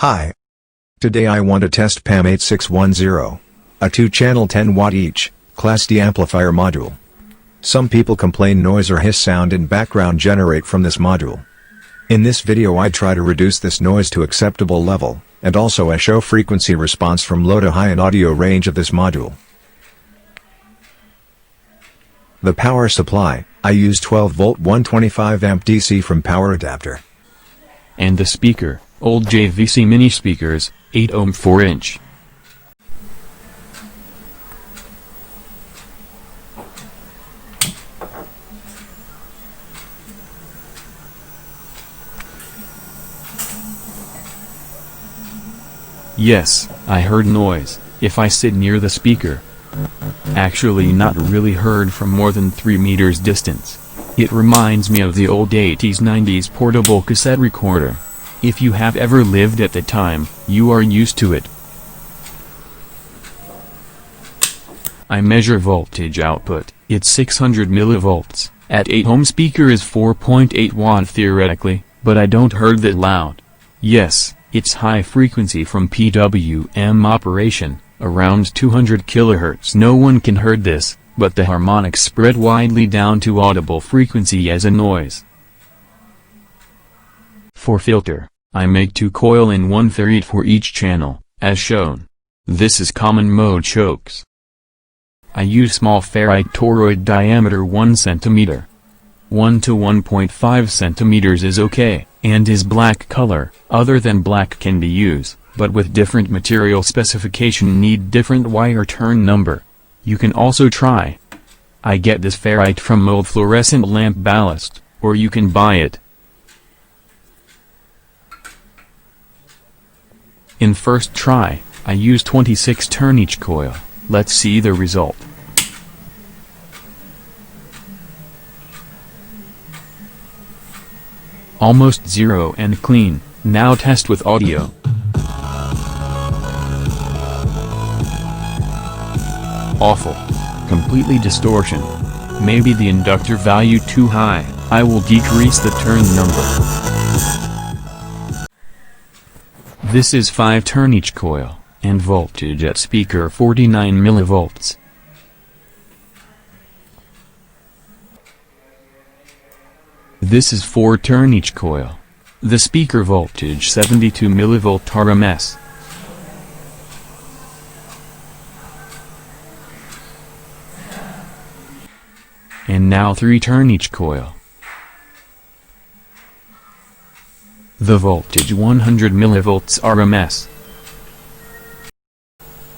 Hi. Today I want to test Pam8610, a 2-channel 10-watt each, Class D amplifier module. Some people complain noise or hiss sound in background generate from this module. In this video I try to reduce this noise to acceptable level, and also I show frequency response from low to high and audio range of this module. The power supply, I use 12 volt 125 amp DC from power adapter. And the speaker, old JVC mini speakers, 8 ohm 4 inch. Yes, I heard noise, if I sit near the speaker. Actually not really heard from more than 3 meters distance. It reminds me of the old 80s-90s portable cassette recorder. If you have ever lived at the time, you are used to it. I measure voltage output, it's 600 millivolts, at 8 ohm speaker is 4.8 watt theoretically, but I don't heard that loud. Yes, it's high frequency from PWM operation, around 200 kHz. No one can heard this, but the harmonics spread widely down to audible frequency as a noise. For filter, I make 2 coil in 1 ferrite for each channel, as shown. This is common mode chokes. I use small ferrite toroid diameter 1 cm. 1 to 1.5 cm is okay, and is black color. Other than black can be used, but with different material specification need different wire turn number. You can also try. I get this ferrite from old fluorescent lamp ballast, or you can buy it. In first try, I use 26 turn each coil. Let's see the result. Almost zero and clean. Now test with audio. Awful. Completely distortion. Maybe the inductor value too high. I will decrease the turn number. This is 5 turn each coil, and voltage at speaker 49 millivolts. This is 4 turn each coil. The speaker voltage 72 millivolt RMS. And now 3 turn each coil. The voltage 100 millivolts RMS.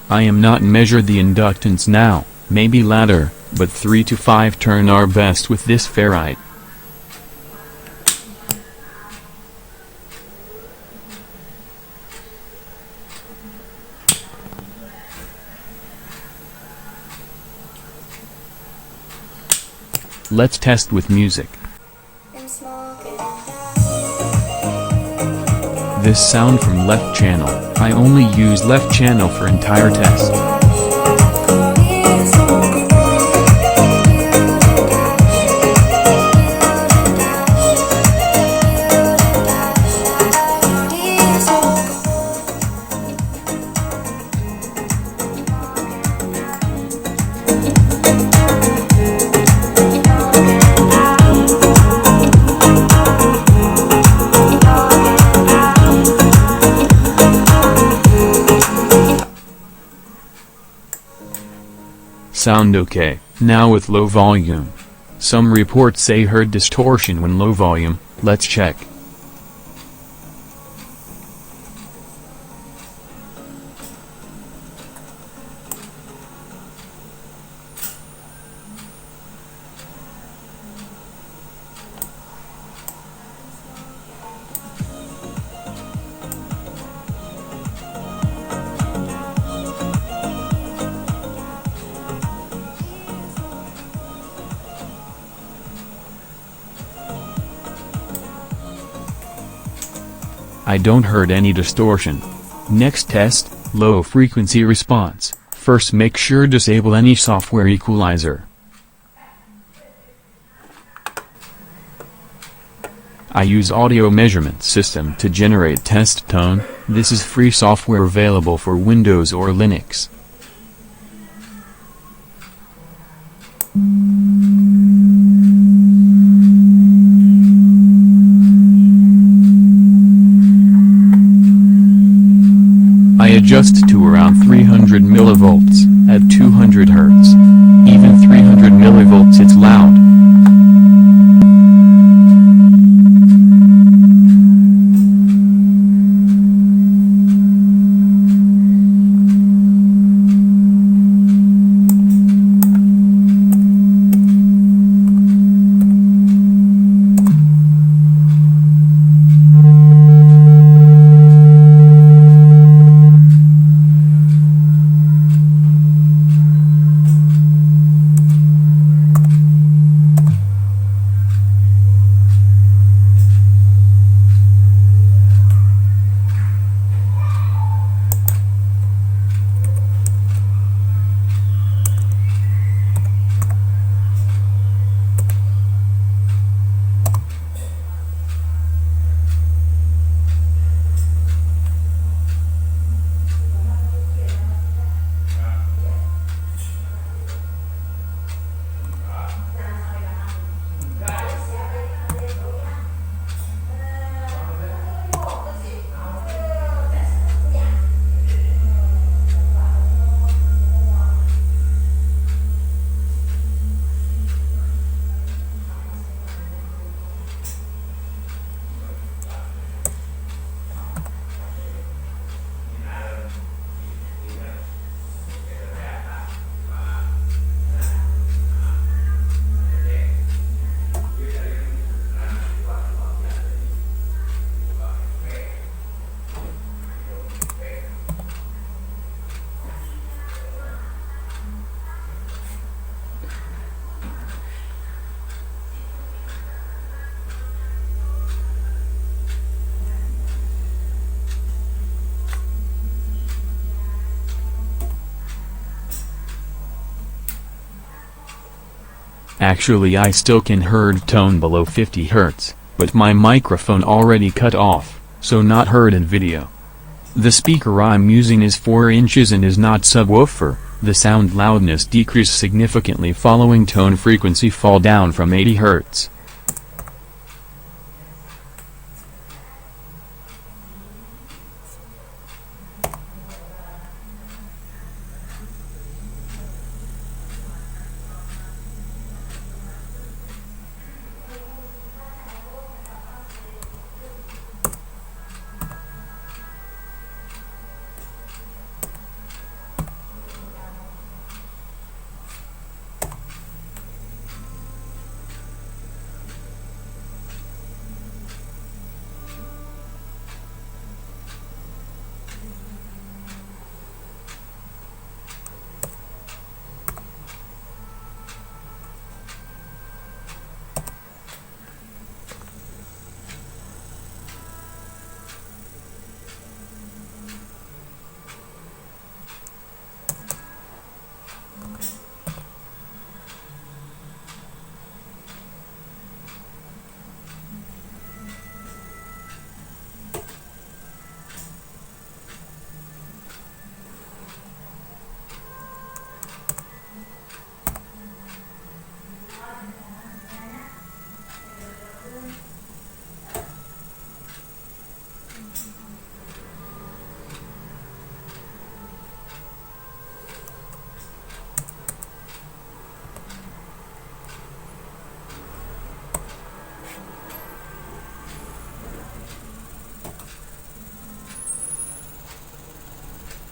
I am not measure the inductance now, maybe later, but 3 to 5 turn are best with this ferrite. Let's test with music. This sound from left channel, I only use left channel for entire test. Sound okay. Now with low volume. Some reports say heard distortion when low volume. Let's check. I don't heard any distortion. Next test, low frequency response. First make sure disable any software equalizer. I use audio measurement system to generate test tone. This is free software available for Windows or Linux. I adjust to around 300 millivolts at 200 Hz. Even 300 millivolts it's loud. Actually I still can heard tone below 50 Hz, but my microphone already cut off, so not heard in video. The speaker I'm using is 4 inches and is not subwoofer. The sound loudness decreased significantly following tone frequency fall down from 80 Hz.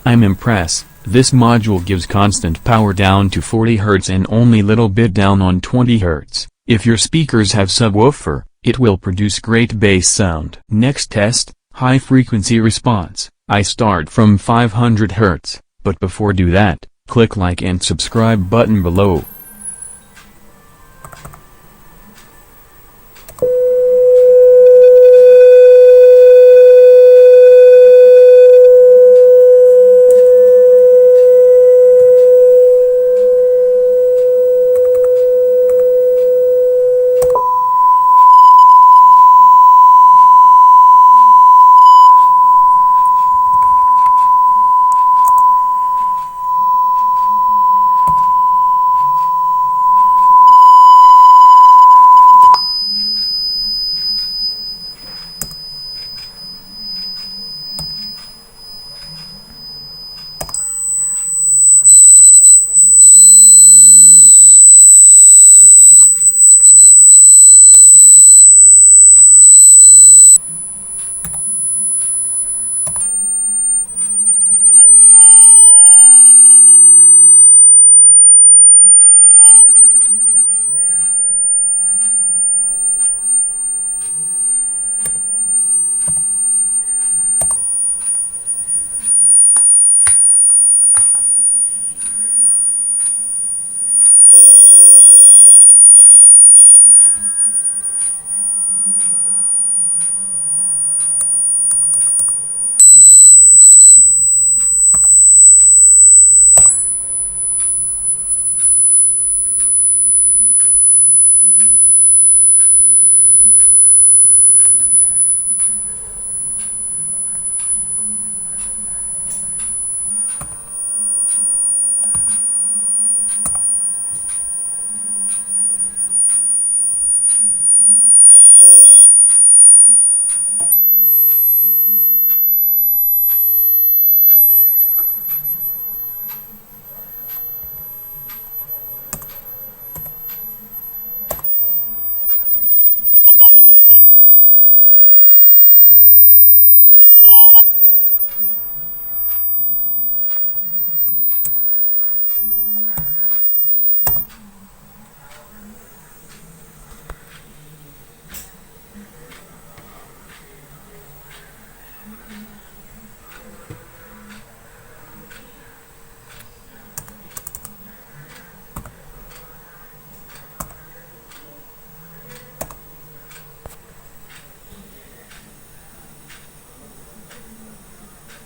I'm impressed. This module gives constant power down to 40 Hz and only little bit down on 20 Hz. If your speakers have subwoofer, it will produce great bass sound. Next test, high frequency response. I start from 500 Hz, but before do that, click like and subscribe button below.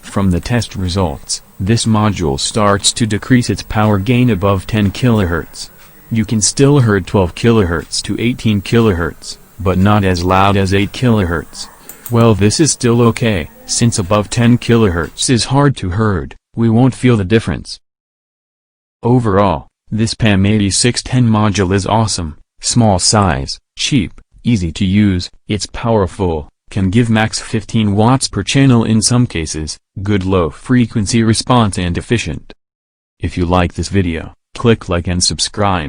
From the test results, this module starts to decrease its power gain above 10 kHz. You can still hear 12 kHz to 18 kHz, but not as loud as 8 kHz. Well, this is still okay, since above 10 kHz is hard to heard, we won't feel the difference. Overall, this Pam8610 module is awesome, small size, cheap, easy to use, it's powerful, can give max 15 watts per channel in some cases, good low frequency response and efficient. If you like this video, click like and subscribe.